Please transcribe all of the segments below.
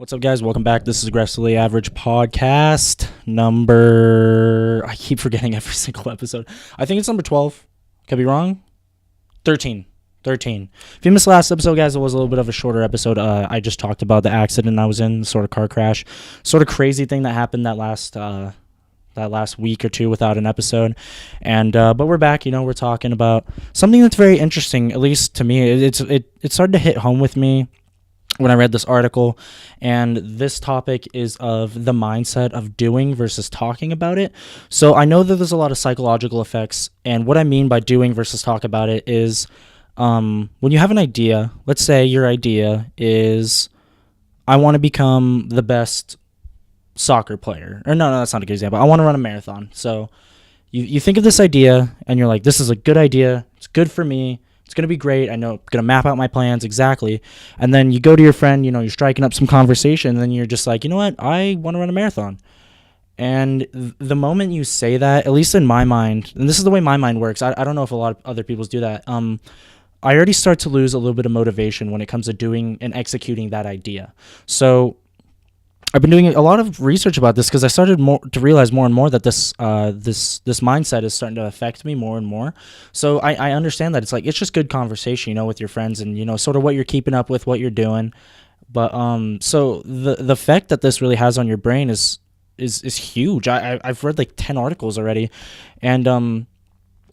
What's up, guys? Welcome back. This is Aggressively Average Podcast number... I keep forgetting every single episode. I think it's number 12. Could be wrong. 13. If you missed the last episode, guys, it was a little bit of a shorter episode. I just talked about the accident I was in, the sort of car crash, sort of crazy thing that happened that last week or two without an episode. And but we're back. We're talking about something that's very interesting, at least to me. It started to hit home with me when I read this article, and this topic is of the mindset of doing versus talking about it. So I know that there's a lot of psychological effects, and what I mean by doing versus talk about it is when you have an idea. Let's say your idea is, I want to become the best soccer player. Or no, that's not a good example. I want to run a marathon. So you think of this idea, and you're like, this is a good idea. It's good for me. It's going to be great. I know I'm going to map out my plans exactly. And then you go to your friend, you're striking up some conversation, and then you're just like, you know what? I want to run a marathon. And the moment you say that, at least in my mind, and this is the way my mind works, I don't know if a lot of other people's do that, I already start to lose a little bit of motivation when it comes to doing and executing that idea. So I've been doing a lot of research about this because I started to realize more and more that this mindset is starting to affect me more and more. So I understand that it's just good conversation, with your friends, and sort of what you're keeping up with, what you're doing. But so the effect that this really has on your brain is huge. I've read like 10 articles already, and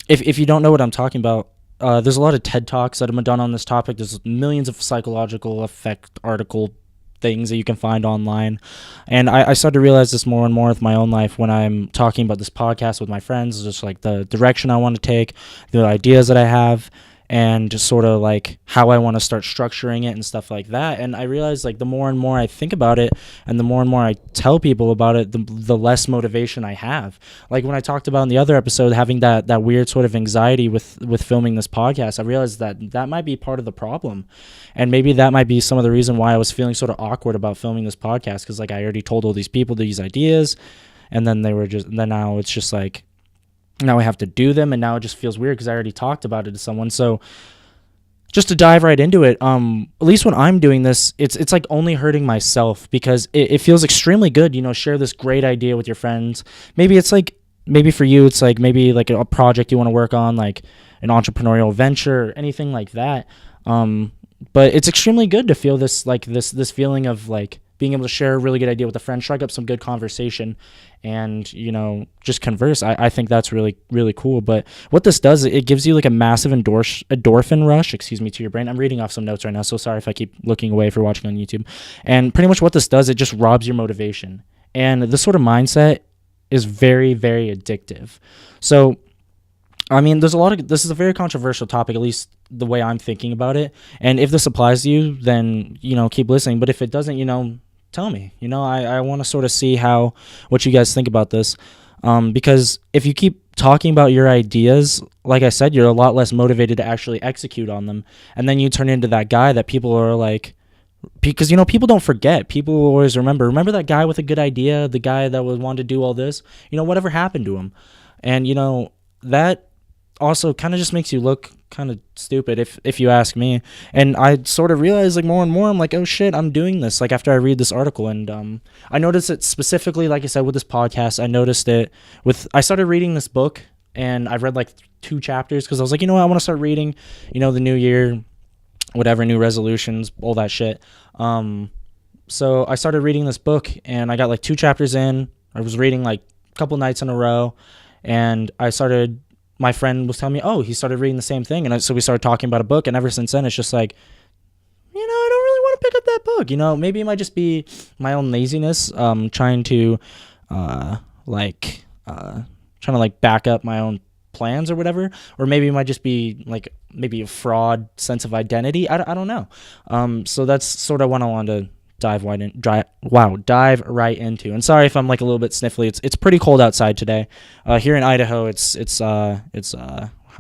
if you don't know what I'm talking about, there's a lot of TED Talks that have been done on this topic. There's millions of psychological effect article things that you can find online, and I started to realize this more and more with my own life when I'm talking about this podcast with my friends, just like the direction I want to take, the ideas that I have, and just sort of like how I want to start structuring it and stuff like that. And I realized the more and more I think about it, and the more and more I tell people about it, the less motivation I have. Like when I talked about in the other episode, having that weird sort of anxiety with filming this podcast, I realized that might be part of the problem. And maybe that might be some of the reason why I was feeling sort of awkward about filming this podcast, because I already told all these people these ideas, and then now it's just like, now I have to do them, and now it just feels weird because I already talked about it to someone. So just to dive right into it, at least when I'm doing this, it's like only hurting myself, because it feels extremely good, share this great idea with your friends. Maybe for you, it's like maybe like a project you want to work on, like an entrepreneurial venture or anything like that. But it's extremely good to feel this feeling of like being able to share a really good idea with a friend, strike up some good conversation, and just converse. I think that's really, really cool. But what this does, it gives you like a massive endorphin rush, to your brain. I'm reading off some notes right now, so sorry if I keep looking away for watching on YouTube. And pretty much what this does, it just robs your motivation. And this sort of mindset is very, very addictive. So I mean, this is a very controversial topic, at least the way I'm thinking about it. And if this applies to you, then, keep listening. But if it doesn't, tell me. I want to sort of see what you guys think about this. Because if you keep talking about your ideas, like I said, you're a lot less motivated to actually execute on them. And then you turn into that guy that people are like, because, people don't forget. People will always remember that guy with a good idea, the guy that wanted to do all this, whatever happened to him. And, that also kind of just makes you look kind of stupid, if you ask me. And I sort of realized more and more, I'm like, oh shit, I'm doing this, after I read this article. And I noticed it specifically, like I said, with this podcast. I noticed it I started reading this book, and I've read 2 chapters because I was like, I want to start reading, the new year, whatever, new resolutions, all that shit. So I started reading this book, and I got 2 chapters in. I was reading a couple nights in a row, and my friend was telling me, oh, he started reading the same thing. And so we started talking about a book. And ever since then, it's just like, I don't really want to pick up that book. Maybe it might just be my own laziness, trying to back up my own plans or whatever. Or maybe it might just be maybe a fraud sense of identity. I don't know. So that's sort of what I wanted to dive right into. And sorry if I'm a little bit sniffly. It's pretty cold outside today. Here in Idaho, it's how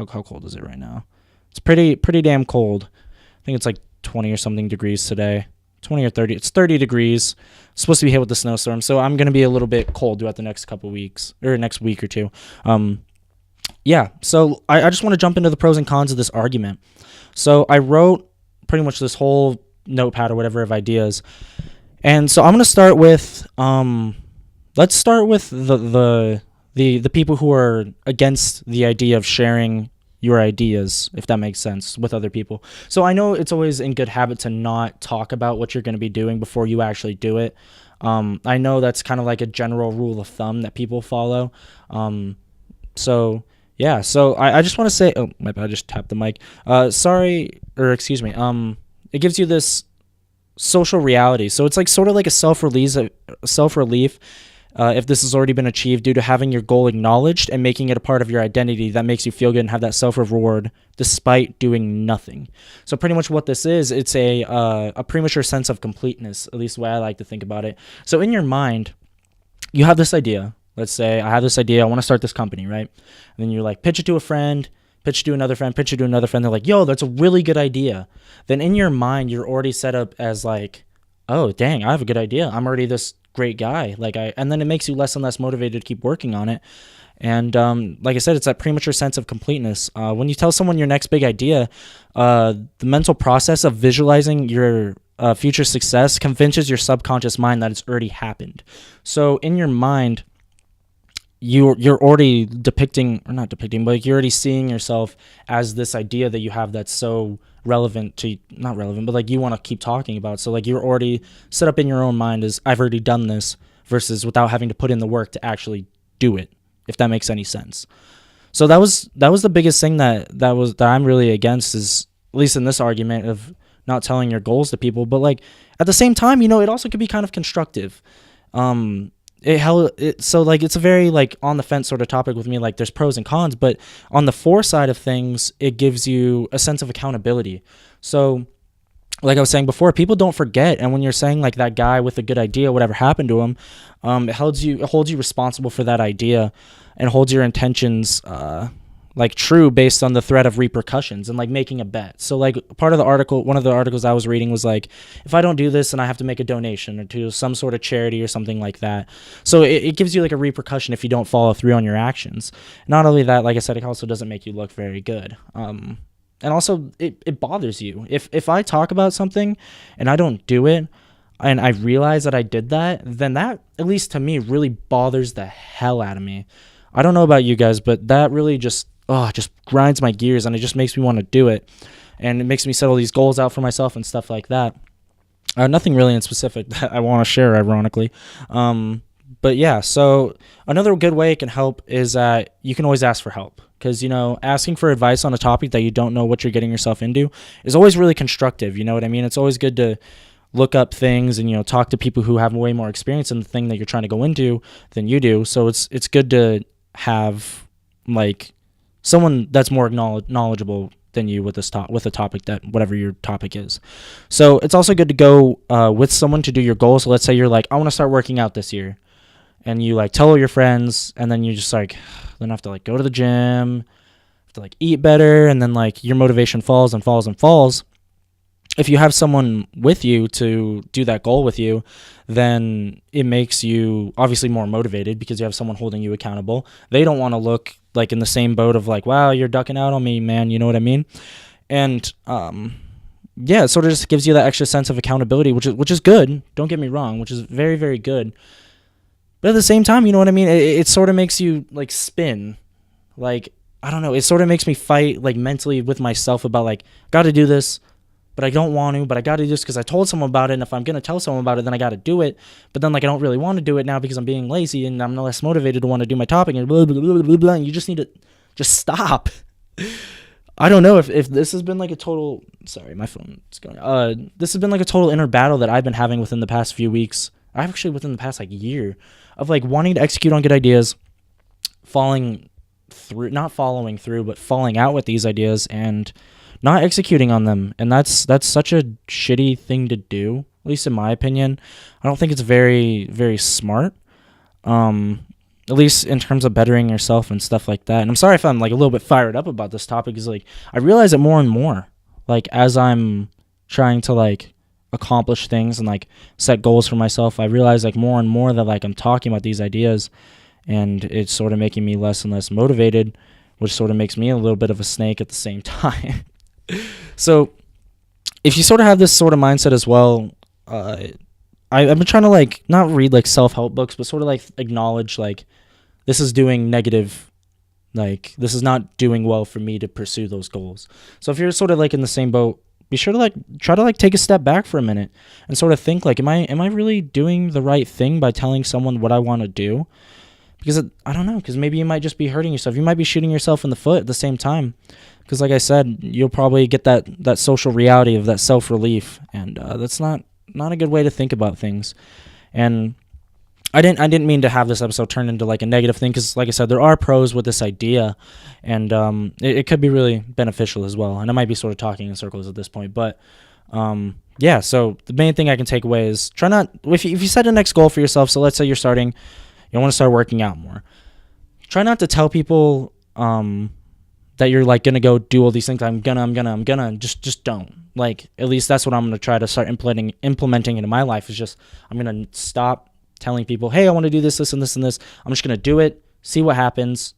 cold is it right now? It's pretty damn cold. I think it's 20 or something degrees today. 20 or 30. It's 30 degrees. It's supposed to be hit with the snowstorm, so I'm gonna be a little bit cold throughout the next couple weeks, or next week or two. Yeah. So I just want to jump into the pros and cons of this argument. So I wrote pretty much this whole notepad or whatever of ideas, And so I'm gonna start with let's start with the people who are against the idea of sharing your ideas, if that makes sense, with other people. So I know it's always in good habit to not talk about what you're going to be doing before you actually do it. I know that's kind of like a general rule of thumb that people follow. So yeah, so I just want to say, oh my bad, I just tapped the mic. Sorry, or excuse me. It gives you this social reality. So it's like sort of like a self relief if this has already been achieved due to having your goal acknowledged and making it a part of your identity that makes you feel good and have that self-reward despite doing nothing. So pretty much what this is, it's a premature sense of completeness, at least the way I like to think about it. So in your mind, you have this idea. Let's say I have this idea, I want to start this company, right? And then you're like, pitch it to a friend, pitch it to another friend, pitch it to another friend. They're like, yo, that's a really good idea. Then in your mind, you're already set up as like, oh, dang, I have a good idea. I'm already this great guy. And then it makes you less and less motivated to keep working on it. And like I said, it's that premature sense of completeness. When you tell someone your next big idea, the mental process of visualizing your future success convinces your subconscious mind that it's already happened. So in your mind, you're already depicting, or not depicting, but you're already seeing yourself as this idea that you have that's so relevant to, not relevant, but like you want to keep talking about. So like you're already set up in your own mind as I've already done this, versus without having to put in the work to actually do it, if that makes any sense. So that was the biggest thing that I'm really against, is at least in this argument of not telling your goals to people. But like at the same time, it also could be kind of constructive. So like it's a very like on the fence sort of topic with me. Like there's pros and cons, but on the for side of things, it gives you a sense of accountability. So like I was saying before, people don't forget, and when you're saying like that guy with a good idea, whatever happened to him, it holds you responsible for that idea, and holds your intentions like true based on the threat of repercussions and like making a bet. So like one of the articles I was reading was like, if I don't do this, then I have to make a donation or to some sort of charity or something like that. So it gives you like a repercussion if you don't follow through on your actions. Not only that, like I said, it also doesn't make you look very good. And also it bothers you. If I talk about something and I don't do it, and I realize that I did that, then that, at least to me, really bothers the hell out of me. I don't know about you guys, but that really just grinds my gears, and it just makes me want to do it. And it makes me set all these goals out for myself and stuff like that. Nothing really in specific that I want to share, ironically. But yeah, so another good way it can help is that you can always ask for help. Because, asking for advice on a topic that you don't know what you're getting yourself into is always really constructive. You know what I mean? It's always good to look up things and, talk to people who have way more experience in the thing that you're trying to go into than you do. So it's good to have, like, someone that's more knowledgeable than you with a topic that whatever your topic is. So it's also good to go with someone to do your goals. So let's say you're like, I want to start working out this year, and you like tell all your friends, and then you just like then have to like go to the gym, have to like eat better, and then like your motivation falls and falls and falls. If you have someone with you to do that goal with you, then it makes you obviously more motivated because you have someone holding you accountable. They don't want to look like in the same boat of like, wow, you're ducking out on me, man. You know what I mean? And yeah, it sort of just gives you that extra sense of accountability, which is good. Don't get me wrong, which is very, very good. But at the same time, you know what I mean? It sort of makes you like spin. Like, I don't know. It sort of makes me fight like mentally with myself about like, got to do this, but I don't want to, but I got to do this because I told someone about it. And if I'm going to tell someone about it, then I got to do it. But then like, I don't really want to do it now because I'm being lazy and I'm less motivated to want to do my topic and blah, blah, blah, blah, blah. And you just need to just stop. I don't know if this has been like a total, sorry, my phone is going, this has been like a total inner battle that I've been having within the past few weeks. Actually within the past like year of like wanting to execute on good ideas, not following through, but falling out with these ideas and not executing on them. And that's such a shitty thing to do, at least in my opinion. I don't think it's very, very smart. At least in terms of bettering yourself and stuff like that. And I'm sorry if I'm like a little bit fired up about this topic, because like I realize it more and more, like as I'm trying to like accomplish things and like set goals for myself, I realize like more and more that like I'm talking about these ideas and it's sort of making me less and less motivated, which sort of makes me a little bit of a snake at the same time. So if you sort of have this sort of mindset as well, I've been trying to like not read like self-help books, but sort of like acknowledge like this is doing negative, like this is not doing well for me to pursue those goals. So if you're sort of like in the same boat, be sure to like try to like take a step back for a minute and sort of think like, am I really doing the right thing by telling someone what I want to do? Because I don't know, because maybe you might just be hurting yourself. You might be shooting yourself in the foot at the same time. Because like I said, you'll probably get that social reality of that self-relief, and that's not a good way to think about things. And I didn't mean to have this episode turn into like a negative thing, because like I said, there are pros with this idea, and it could be really beneficial as well. And I might be sort of talking in circles at this point, but yeah. So the main thing I can take away is try not, if you set a next goal for yourself. So let's say you want to start working out more. Try not to tell people that you're like gonna go do all these things. I'm gonna just don't. Like, at least that's what I'm gonna try to start implementing into my life. Is just, I'm gonna stop telling people, hey, I want to do this, and this, and this. I'm just going to do it, see what happens,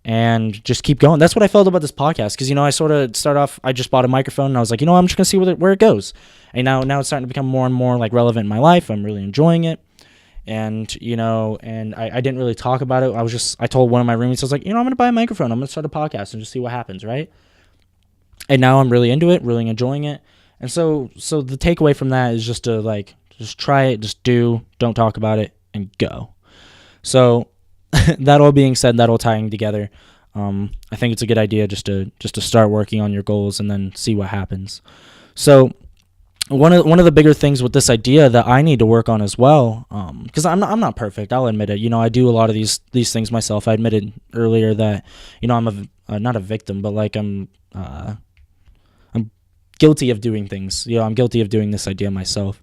and just keep going. That's what I felt about this podcast, because, I sort of start off, I just bought a microphone, and I was like, I'm just going to see where it goes. And now it's starting to become more and more, like, relevant in my life. I'm really enjoying it. And, and I didn't really talk about it. I told one of my roommates, I was like, I'm going to buy a microphone. I'm going to start a podcast and just see what happens, right? And now I'm really into it, really enjoying it. And so the takeaway from that is just to, like, just try it, just don't talk about it, and go. So that all being said, that all tying together, I think it's a good idea just to start working on your goals and then see what happens. So one of the bigger things with this idea that I need to work on as well, because I'm not perfect, I'll admit it. I do a lot of these things myself. I admitted earlier that I'm not a victim, but like I'm guilty of doing things. I'm guilty of doing this idea myself.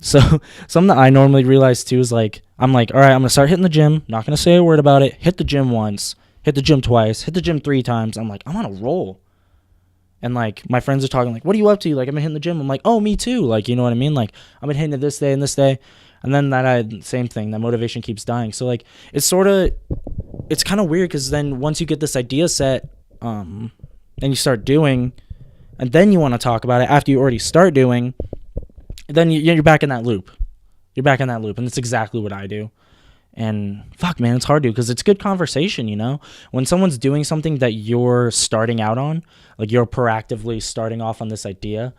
So something that I normally realize too is like, I'm like, all right, I'm going to start hitting the gym. Not going to say a word about it. Hit the gym once, hit the gym twice, hit the gym 3 times. I'm like, I'm on a roll. And like, my friends are talking like, what are you up to? Like, I've been hitting the gym. I'm like, oh, me too. Like, you know what I mean? Like, I've been hitting it this day and this day. And then same thing, that motivation keeps dying. So like, it's kind of weird, because then once you get this idea set, and you start doing, and then you want to talk about it after you already start doing, then you're back in that loop. You're back in that loop, and that's exactly what I do. And fuck, man, it's hard to, because it's good conversation, When someone's doing something that you're starting out on, like you're proactively starting off on this idea,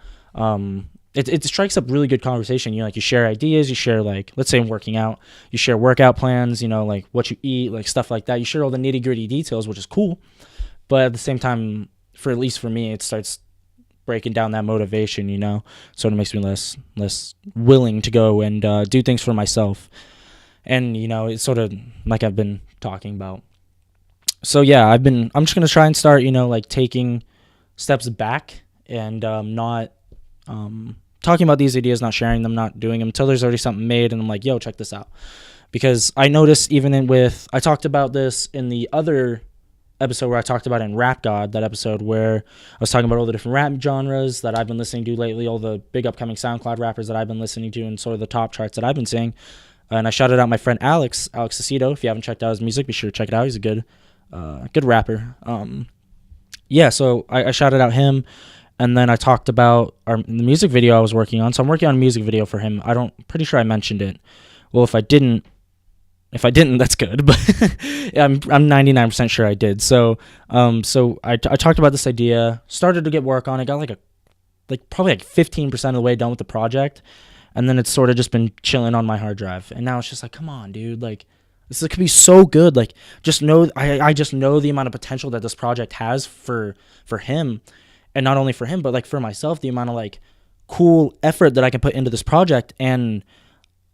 it strikes up really good conversation. You share ideas, you share, like, let's say I'm working out, you share workout plans, like what you eat, like stuff like that. You share all the nitty-gritty details, which is cool. But at the same time, at least for me, it starts breaking down that motivation, sort of makes me less willing to go and do things for myself. And, it's sort of like I've been talking about. So yeah, I'm just going to try and start, like taking steps back and not talking about these ideas, not sharing them, not doing them until there's already something made. And I'm like, yo, check this out. Because I noticed I talked about this in the other episode where I talked about in Rap God, that episode where I was talking about all the different rap genres that I've been listening to lately, all the big upcoming SoundCloud rappers that I've been listening to, and sort of the top charts that I've been seeing. And I shouted out my friend Alex Aceto. If you haven't checked out his music, be sure to check it out. He's a good rapper. Yeah, so I shouted out him, and then I talked about the music video I was working on. So I'm working on a music video for him. Pretty sure I mentioned it. Well, if I didn't, that's good. But I'm 99% sure I did. So I talked about this idea, started to get work on it, got probably 15% of the way done with the project. And then it's sort of just been chilling on my hard drive. And now it's just like, come on, dude. Like, this could be so good. Like, I just know the amount of potential that this project has for him. And not only for him, but like for myself, the amount of like cool effort that I can put into this project. And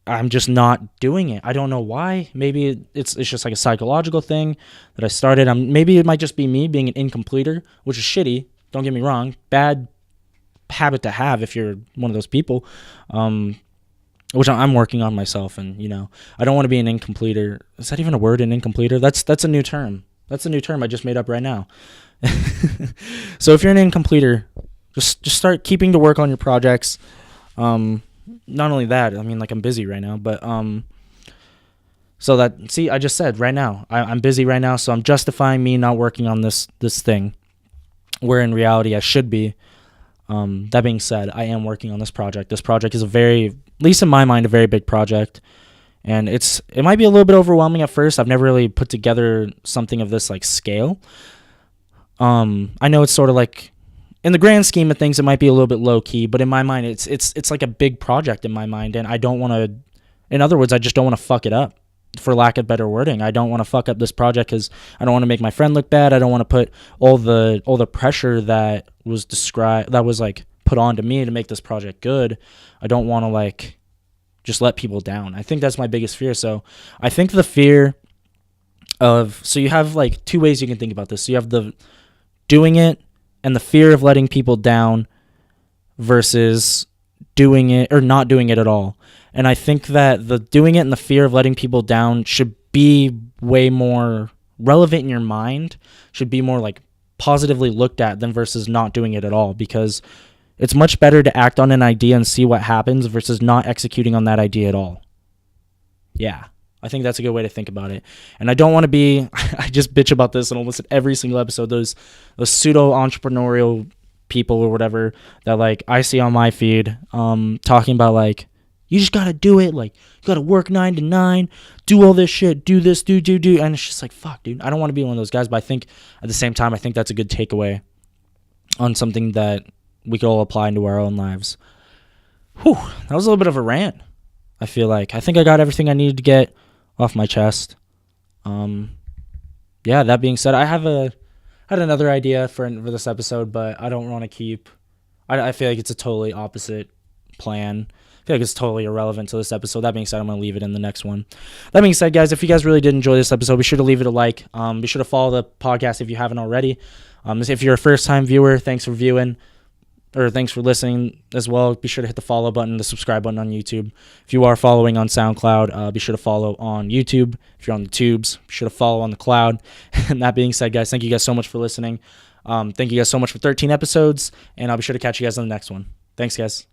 I'm just not doing it. I don't know why. Maybe it's just like a psychological thing that I started. Maybe it might just be me being an incompleter, which is shitty. Don't get me wrong. Bad habit to have if you're one of those people, which I'm working on myself. And I don't want to be an incompleter. Is that even a word, an incompleter? That's a new term. That's a new term I just made up right now. So if you're an incompleter, just start keeping to work on your projects. Not only that, like, I'm busy right now, but so that, see, I just said right now, I'm busy right now, so I'm justifying me not working on this thing, where in reality I should be. That being said, I am working on this project. This project is a very least in my mind, a very big project. And it might be a little bit overwhelming at first. I've never really put together something of this like scale. I know it's sort of like, in the grand scheme of things, it might be a little bit low key, but in my mind, it's like a big project in my mind, and I don't want to. In other words, I just don't want to fuck it up, for lack of better wording. I don't want to fuck up this project because I don't want to make my friend look bad. I don't want to put all the pressure that was like put onto me to make this project good. I don't want to like just let people down. I think that's my biggest fear. So I think the fear so you have like two ways you can think about this. So you have the doing it and the fear of letting people down versus doing it or not doing it at all. And I think that the doing it and the fear of letting people down should be way more relevant in your mind, should be more like positively looked at than versus not doing it at all, because it's much better to act on an idea and see what happens versus not executing on that idea at all. Yeah, I think that's a good way to think about it. And I don't want to be, I just bitch about this in almost every single episode, those pseudo-entrepreneurial people or whatever that like I see on my feed talking about like, you just got to do it. Like, you got to work 9 to 9, do all this shit, do this, do. And it's just like, fuck, dude. I don't want to be one of those guys. But I think at the same time, I think that's a good takeaway on something that we could all apply into our own lives. Whew, that was a little bit of a rant, I feel like. I think I got everything I needed to get off my chest. Yeah, that being said, I had another idea for this episode, but I don't want to keep... I feel like it's a totally opposite plan. I feel like it's totally irrelevant to this episode. That being said, I'm going to leave it in the next one. That being said, guys, if you guys really did enjoy this episode, be sure to leave it a like. Be sure to follow the podcast if you haven't already. If you're a first-time viewer, thanks for viewing, or thanks for listening as well. Be sure to hit the follow button, the subscribe button on YouTube. If you are following on SoundCloud, be sure to follow on YouTube. If you're on the tubes, be sure to follow on the cloud. And that being said, guys, thank you guys so much for listening. Thank you guys so much for 13 episodes, and I'll be sure to catch you guys on the next one. Thanks, guys.